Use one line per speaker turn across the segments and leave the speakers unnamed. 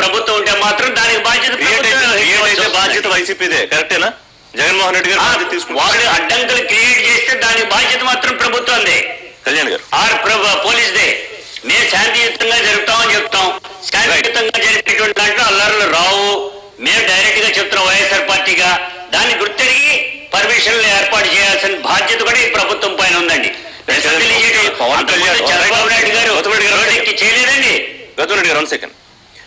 ప్రభుత్వం ఉంటే మాత్రం దానికి
బాధ్యత వైసీపీదే. కరెక్టేనా? జగన్మోహన్ రెడ్డి గారు
వాళ్ళు అడ్డంకులు క్రియేట్ చేస్తే దానికి బాధ్యత మాత్రం ప్రభుత్వందే,
కళ్యాణ్ గారు
ఆర్ పోలీసుదే. మేము శాంతియుతంగా జరుపుతామని చెప్తాం. శాంతియుతంగా జరిపేటువంటి దాంట్లో అల్లర్లు రావు. మేము డైరెక్ట్ గా చెప్తున్నాం వైఎస్ఆర్ పార్టీగా. దాన్ని గుర్తెరిగి పర్మిషన్లు ఏర్పాటు చేయాల్సిన బాధ్యత కూడా ఈ ప్రభుత్వం పైన ఉందండి. చంద్రబాబు నాయుడు గారు చేయలేదండి.
గౌతమ్ రెడ్డి గారు 1 సెకండ్.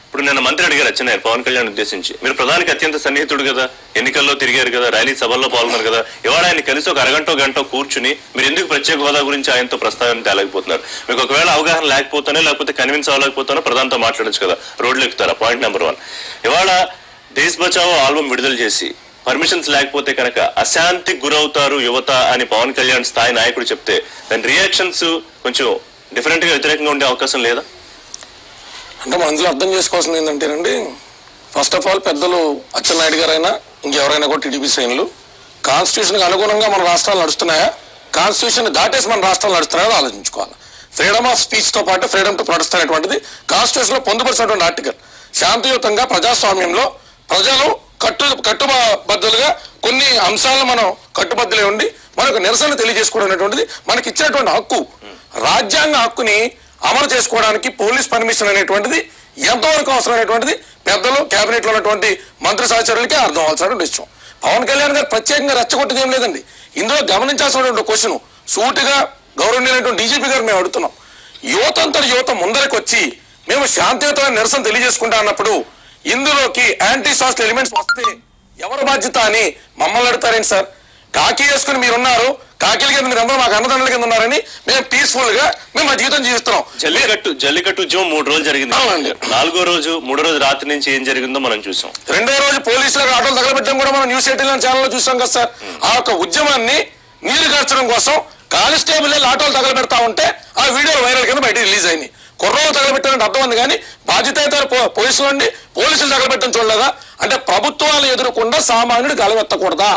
ఇప్పుడు నిన్న మంత్రి అడిగారు వచ్చినారు పవన్ కళ్యాణ్ ఉద్దేశించి, మీరు ప్రధానికి అత్యంత సన్నిహితుడు కదా, ఎన్నికల్లో తిరిగారు కదా, ర్యాలీ సభల్లో పాల్గొన్నారు కదా, ఇవాళ ఆయన కలిసి ఒక అరగంట గంట కూర్చుని మీరు ఎందుకు ప్రత్యేక హోదా గురించి ఆయనతో ప్రస్తావన తేలేకపోతున్నారు? మీకు ఒకవేళ అవగాహన లేకపోతానో లేకపోతే కన్విన్స్ అవ్వలేకపోతానో ప్రధానితో మాట్లాడచ్చు కదా, రోడ్లు ఎక్కుతారా? Point number 1. ఇవాళ దేశ్ బచావో ఆల్బమ్ విడుదల చేసి పర్మిషన్స్ లేకపోతే కనుక అశాంతికి గురవుతారు యువత అని పవన్ కళ్యాణ్ స్థాయి నాయకుడు చెప్తే దాని రియాక్షన్స్ కొంచెం డిఫరెంట్ గా వ్యతిరేకంగా ఉండే అవకాశం లేదా?
అంటే మన అందులో అర్థం చేసుకోవాల్సింది ఏంటంటేనండి, ఫస్ట్ ఆఫ్ ఆల్ పెద్దలు అచ్చెన్నాయుడు గారైనా ఇంకెవరైనా కూడా టీడీపీ శ్రేణులు కాన్స్టిట్యూషన్కి అనుగుణంగా మన రాష్ట్రాలు నడుస్తున్నాయా, కాన్స్టిట్యూషన్ దాటేసి మన రాష్ట్రాలు నడుస్తున్నాయో ఆలోచించుకోవాలి. ఫ్రీడమ్ ఆఫ్ స్పీచ్తో పాటు ఫ్రీడమ్ టు ప్రొటెస్ట్ అనేటువంటిది కాన్స్టిట్యూషన్లో పొందుపరిచినటువంటి ఆర్టికల్. శాంతియుతంగా ప్రజాస్వామ్యంలో ప్రజలు కట్టుబద్దులుగా కొన్ని అంశాలను మనం కట్టుబద్దులే ఉండి మనకు నిరసన తెలియజేసుకోవడం అనేటువంటిది మనకి ఇచ్చినటువంటి హక్కు. రాజ్యాంగ హక్కుని అమలు చేసుకోవడానికి పోలీస్ పర్మిషన్ అనేటువంటిది ఎంతవరకు అవసరం అనేటువంటిది పెద్దలు కేబినెట్లో ఉన్నటువంటి మంత్రి సహచరులకే అర్థం అవ్వాల్సినటువంటి విషయం. పవన్ కళ్యాణ్ గారు ప్రత్యేకంగా రెచ్చగొట్టేది ఏం లేదండి. ఇందులో గమనించాల్సినటువంటి క్వశ్చన్ సూటిగా గౌరవనీయులైనటువంటి డీజీపీ గారు మేము అడుగుతున్నాం. యువత ముందరికి వచ్చి మేము శాంతియుతమైన నిరసన తెలియజేసుకుంటా అన్నప్పుడు ఇందులోకి యాంటీ సోషల్ ఎలిమెంట్స్ వస్తే ఎవరి బాధ్యత అని మమ్మల్ని అడుగుతారేంటి సార్? కాకి వేసుకుని మీరున్నారు, కాకిల కింద మీరందరూ మాకు అన్నదండల కింద ఉన్నారని మేము పీస్ఫుల్ గా మేము మా జీవితం జీవిస్తున్నాం.
జల్లికట్టు ఉద్యమం 3 రోజులు జరిగింది. 4వ రోజు 3వ రోజు రాత్రి నుంచి ఏం జరిగిందో మనం చూసాం.
2వ రోజు పోలీసులకు ఆటోలు తగలబెట్టడం కూడా మనం న్యూస్ 18 ఛానల్లో చూసాం కదా సార్. ఆ యొక్క ఉద్యమాన్ని నీరు గార్చడం కోసం కానిస్టేబుల్ ఆటోలు తగలబెడతా ఉంటే ఆ వీడియోలు వైరల్ కింద బయట రిలీజ్ అయింది. కుర్రోలు తగలబెట్టాలంటే అర్థం ఉంది, కానీ బాధ్యత పోలీసులు అండి పోలీసులు తగలబెట్టడం చూడలేదా? అంటే ప్రభుత్వాలు ఎదురకుండా సామాన్యుడు గలవెత్తకూడదా?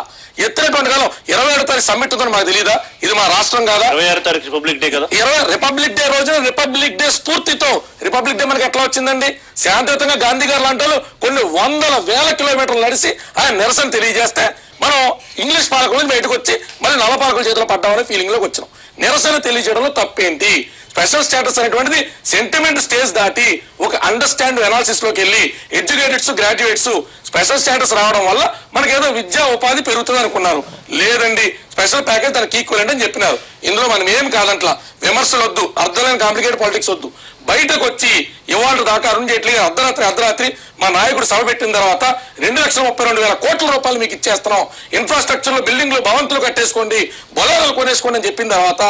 ఎత్తినటువంటి కాలం 27వ తారీఖు సమ్మిట్ ఉందని మాకు తెలియదా? ఇది మా రాష్ట్రం కాదా?
26వ తారీఖు రిపబ్లిక్ డే కదా.
రిపబ్లిక్ డే రోజున రిపబ్లిక్ డే స్ఫూర్తితో రిపబ్లిక్ డే మనకి ఎట్లా వచ్చిందండి? శాంతియుతంగా గాంధీ గారు లాంటి కొన్ని వందల వేల కిలోమీటర్లు నడిచి ఆయన నిరసన తెలియజేస్తే మనం ఇంగ్లీష్ పాలకుల నుంచి బయటకు వచ్చి మళ్ళీ నవపాలకుల చేతిలో పడ్డామనే ఫీలింగ్ లోకి వచ్చినాం. నిరసన తెలియజేయడంలో తప్పేంటి? స్పెషల్ స్టేటస్ అనేటువంటిది సెంటిమెంట్ స్టేజ్ దాటి ఒక అండర్స్టాండ్ అనాలిసిస్ లోకి వెళ్ళి ఎడ్యుకేటెడ్స్ గ్రాడ్యుయేట్స్ స్పెషల్ స్టేటస్ రావడం వల్ల మనకి ఏదో విద్యా ఉపాధి పెరుగుతుంది అనుకున్నారు. లేదండి, స్పెషల్ ప్యాకేజ్ దానికి ఈక్వలెంట్ అని చెప్పినారు. ఇందులో మనం ఏం కాదంట్లా, విమర్శలు వద్దు, అర్థమైన కాంప్లికేటెడ్ పాలిటిక్స్ వద్దు. బయటకు వచ్చి ఇవాళ దాకా అరుణ్ జైట్లీ అర్ధరాత్రి మా నాయకుడు సభ పెట్టిన తర్వాత 2,32,000 కోట్ల రూపాయలు మీకు ఇచ్చేస్తున్నాం, ఇన్ఫ్రాస్ట్రక్చర్ లో బిల్డింగ్లు భవంతులు కట్టేసుకోండి, బొలాలు కొనేసుకోండి అని చెప్పిన తర్వాత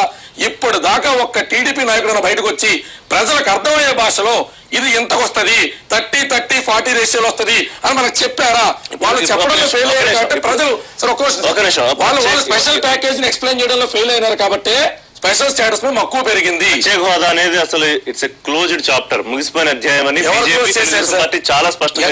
ఇప్పుడు దాకా ఒక్క టీడీపీ నాయకుడు బయటకు వచ్చి ప్రజలకు అర్థమయ్యే భాషలో ఇది ఎంతకు వస్తుంది, 30-40 రేషియోలో వస్తుంది అని మనకు చెప్పారా? వాళ్ళు చెప్పడంలో ఫెయిల్ అయ్యారు కాబట్టి ప్రజలు వాళ్ళు స్పెషల్ ప్యాకేజ్ ని ఎక్స్ప్లెయిన్ చేయడంలో ఫెయిల్ అయినారు కాబట్టి స్పెషల్ స్టేటస్ మీద మక్కువ పెరిగింది.
ప్రత్యేక హోదా అనేది అసలు ఇట్స్ ఎ క్లోజ్డ్ చాప్టర్, ముగిసిపోయిన అధ్యాయం అని చాలా స్పష్టంగా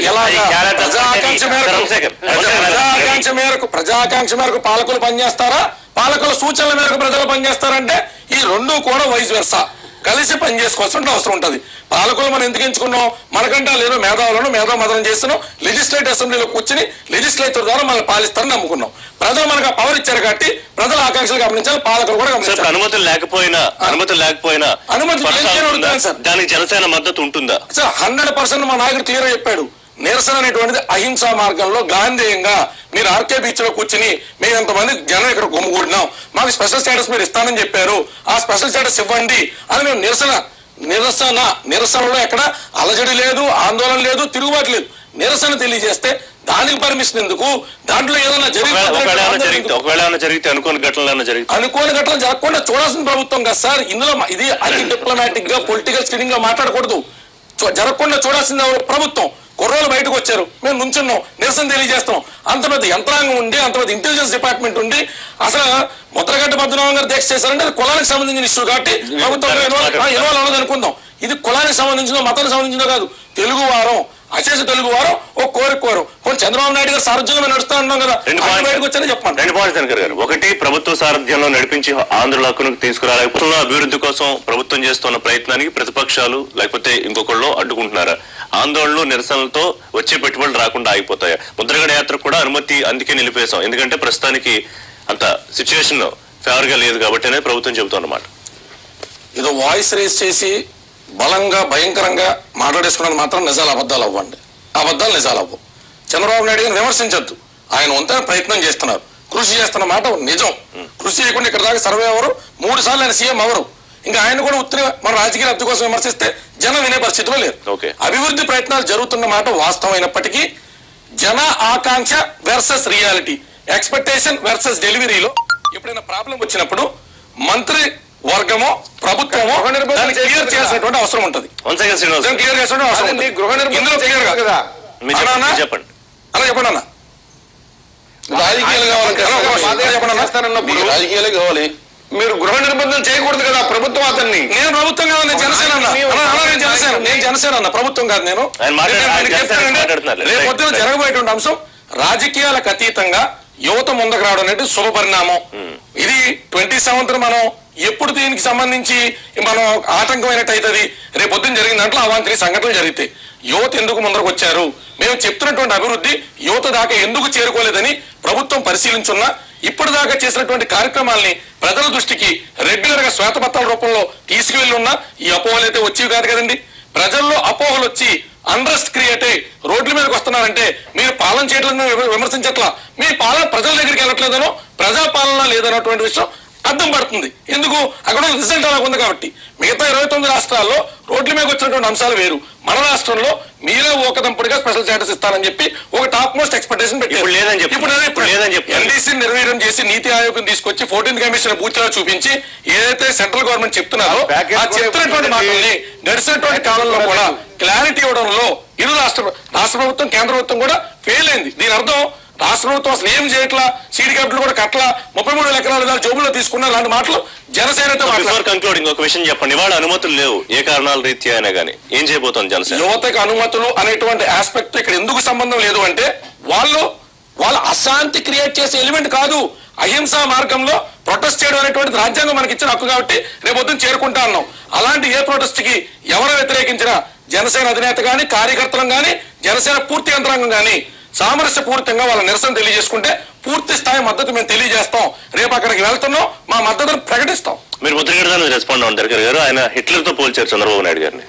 ప్రజాకాంక్ష మేరకు పాలకులు పనిచేస్తారా, పాలకుల సూచనల మేరకు ప్రజలు పనిచేస్తారంటే ఈ రెండు కూడా వైస్ వెర్సా కలిసి పనిచేసుకోవాల్సిన అవసరం ఉంటుంది. పాలకులు మనం ఎందుకు ఎంచుకున్నాం? మనకంటే లేదో మేధావులను మేధామదనం చేస్తున్నాం, లెజిస్లేటివ్ అసెంబ్లీలో కూర్చుని లెజిస్లేచర్ ద్వారా మనం పాలిస్తారని నమ్ముకున్నాం. ప్రజలు మనకు పవర్ ఇచ్చారు కాబట్టి ప్రజల ఆకాంక్షలు గమనించాలి, పాలకులు కూడా గమనించాలి.
అనుమతులు లేకపోయినా దానికి జనసేన మద్దతు ఉంటుందా
సార్? 100% మా నాయకుడు క్లియర్ చెప్పాడు. నిరసన అనేటువంటిది అహింసా మార్గంలో గాంధేయంగా మీరు ఆర్కే బీచ్ లో కూర్చుని మేము ఎంతమంది జనం ఇక్కడ గుమ్ముకూడినాం, మాకు స్పెషల్ స్టేటస్ మీరు ఇస్తానని చెప్పారు, ఆ స్పెషల్ స్టేటస్ ఇవ్వండి అని మేము నిరసనలో ఎక్కడ అలజడి లేదు, ఆందోళన లేదు, తిరుగుబాటు లేదు. నిరసన తెలియజేస్తే దానికి పర్మిషన్ ఎందుకు? దాంట్లో ఏదైనా
జరిగితే అనుకోని
ఘటనలు జరగకుండా చూడాల్సిన ప్రభుత్వం కదా సార్. ఇందులో ఇది అతి డిప్లొమాటిక్ గా పొలిటికల్ స్క్రీనింగ్ గా మాట్లాడకూడదు. జరగకుండా చూడాల్సింది ప్రభుత్వం. కుర్రోలు బయటకు వచ్చారు, మేము నుంచున్నాం, నిరసన తెలియజేస్తాం. అంత పెద్ద యంత్రాంగం ఉండి, అంత పెద్ద ఇంటెలిజెన్స్ డిపార్ట్మెంట్ ఉండి అసలు ముద్రగడ్డ పద్మనాభం గారు దీక్ష చేశారంటే అది కులానికి సంబంధించిన ఇష్యూ కాబట్టి ప్రభుత్వం ఇన్వాల్వ్ అవ్వదు అనుకుందాం. ఇది కులానికి సంబంధించిన మతానికి సంబంధించిన కాదు. తెలుగు వారం అశేష తెలుగు వారం ఒక కోరికోరం కొన్ని చంద్రబాబు నాయుడు గారు సారథ్యంలో నడుస్తా ఉన్నాం కదా, బయటకు వచ్చారని చెప్పండి.
2 పాయింట్స్ శంకర్ గారు. ఒకటి, ప్రభుత్వ సారథ్యంలో నడిపించి ఆంధ్రుల హక్కును తీసుకురాలేకపోతున్న అభివృద్ధి కోసం ప్రభుత్వం చేస్తున్న ప్రయత్నానికి ప్రతిపక్షాలు లేకపోతే ఇంకొకళ్ళు అడ్డుకుంటున్నారా? ఆందోళనలు నిరసనలతో వచ్చే పెట్టుబడులు రాకుండా ఆగిపోతాయి. ముద్రగడ యాత్ర కూడా అనుమతి అందుకే నిలిపేశాం, ఎందుకంటే ప్రస్తుతానికి అంత సిచ్యువేషన్ ఫేవర్ గా లేదు కాబట్టి అనేది ప్రభుత్వం చెబుతున్నమాట.
ఏదో వాయిస్ రేస్ చేసి బలంగా భయంకరంగా మాట్లాడేసుకున్నది మాత్రం నిజాలు అబద్ధాలు అవ్వండి, అబద్ధాలు నిజాలు అవ్వవు. చంద్రబాబు నాయుడు గారిని విమర్శించద్దు, ఆయన వంతైన ప్రయత్నం చేస్తున్నారు, కృషి చేస్తున్న మాట నిజం. కృషి చేయకుండా ఇక్కడ దాకా సర్వే ఎవరు, 3 సార్లు ఆయన సీఎం ఎవరు, ఇంకా ఆయన కూడా ఉత్తర మన రాజకీయ లబ్ధి కోసం విమర్శిస్తే జనం వినే పరిస్థితిలో లేరు. అభివృద్ధి ప్రయత్నాలు జరుగుతున్న మాట వాస్తవమైనప్పటికీ జన ఆకాంక్ష వర్సెస్ రియాలిటీ, ఎక్స్పెక్టేషన్ వర్సెస్ డెలివరీలో ఎప్పుడైనా ప్రాబ్లం వచ్చినప్పుడు మంత్రి వర్గమో ప్రభుత్వమో క్లియర్ చేయాల్సినటువంటి అవసరం ఉంటుంది. క్లియర్ చేసిన అవసరం ఉంది. ఇందులో క్లియర్ కదా
చెప్పండి
అలా చెప్పండి అన్న. రాజకీయాలు కావాలంటే రాజకీయాలే కావాలి, మీరు గృహ నిర్బంధం చేయకూడదు కదా ప్రభుత్వం అతన్ని. నేను ప్రభుత్వం కాదు, నేను జనసేన అన్న, నేను జనసేన అన్న, ప్రభుత్వం కాదు. నేను రేపు పొద్దున జరగబోయేటువంటి అంశం రాజకీయాలకు అతీతంగా యువత ముందుకు రావడం అనేది శుభ పరిణామం. ఇది 27th మనం ఎప్పుడు దీనికి సంబంధించి మనం ఆటంకమైనట్టు అవుతుంది. రేపు పొద్దున జరిగిన దాంట్లో అవాంఛనీయ సంఘటనలు జరిగితే యువత ఎందుకు ముందరకు వచ్చారు, మేము చెప్తున్నటువంటి అభివృద్ధి యువత దాకా ఎందుకు చేరుకోలేదని ప్రభుత్వం పరిశీలించున్నా, ఇప్పటిదాకా చేసినటువంటి కార్యక్రమాల్ని ప్రజల దృష్టికి రెగ్యులర్ గా శ్వేతపత్రాల రూపంలో తీసుకువెళ్ళి ఉన్నా ఈ అపోహలు అయితే వచ్చేవి కాదు కదండి. ప్రజల్లో అపోహలు వచ్చి అన్రెస్ట్ క్రియేట్ అయ్యి రోడ్ల మీదకి వస్తున్నారంటే మీరు పాలన చేయట్లేదు విమర్శించట్లా, మీ పాలన ప్రజల దగ్గరికి వెళ్ళట్లేదనో ప్రజాపాలన లేదన్నటువంటి విషయం అర్థం పడుతుంది. ఎందుకు అక్కడ రిజల్ట్ అలా ఉంది కాబట్టి. మిగతా 29 రాష్ట్రాల్లో రోడ్ల మీద వచ్చినటువంటి అంశాలు వేరు. మన రాష్ట్రంలో మీరే ఓకదంపుడిగా స్పెషల్ స్టేటస్ ఇస్తానని చెప్పి ఒక టాప్ మోస్ట్ ఎక్స్పెక్టేషన్ పెట్టారు. ఎన్డీసీ నిర్వీర్యం చేసి నీతి ఆయోగం తీసుకొచ్చి 14th కమిషన్ పూర్తిగా చూపించి ఏదైతే సెంట్రల్ గవర్నమెంట్ చెప్తున్నారో ఆ చెప్తున్నటువంటి మాటల్ని గడిచినటువంటి కాలంలో కూడా క్లారిటీ ఇవ్వడంలో ఇరు రాష్ట్ర ప్రభుత్వం కేంద్ర ప్రభుత్వం కూడా ఫెయిల్ అయింది. దీని అర్థం రాష్ట్ర ప్రభుత్వం అసలు ఏం చేయట్లా, సీడ్ క్యాపిటల్ కూడా కట్టలా, 33 ఎకరాల జోబుల్లో తీసుకున్న లాంటి మాటలు జనసేనతో.
కంక్లూడింగ్ ఒక విషయం చెప్పండి, ఇవాళ అనుమతులు లేవు ఏ కారణాల రీత్యా అయినా కానీ ఏం చేయబోతోంది జనసేన?
యువతకు అనుమతులు అనేటువంటి ఆస్పెక్ట్ ఇక్కడ ఎందుకు సంబంధం లేదు అంటే వాళ్ళ అశాంతి క్రియేట్ చేసే ఎలిమెంట్ కాదు. అహింసా మార్గంలో ప్రొటెస్ట్ చేయడం అనేటువంటిది రాజ్యాంగం మనకి ఇచ్చిన హక్కు కాబట్టి రేపొద్దున చేరుకుంటా అన్నాం. అలాంటి ఏ ప్రొటెస్ట్ కి ఎవరు వ్యతిరేకించినా జనసేన అధినేత గాని కార్యకర్తలం గాని జనసేన పూర్తి యంత్రాంగం గాని సామరస్యపూరితంగా వాళ్ళ నిరసన తెలియజేసుకుంటే పూర్తి స్థాయి మద్దతు మేము తెలియజేస్తాం. రేపు అక్కడికి వెళ్తున్నాం, మా మద్దతును ప్రకటిస్తాం.
మీరు ముద్రగడ రెస్పాండ్ అవ్వండి గారు, ఆయన హిట్లర్ తో పోల్చారు చంద్రబాబు నాయుడు గారిని.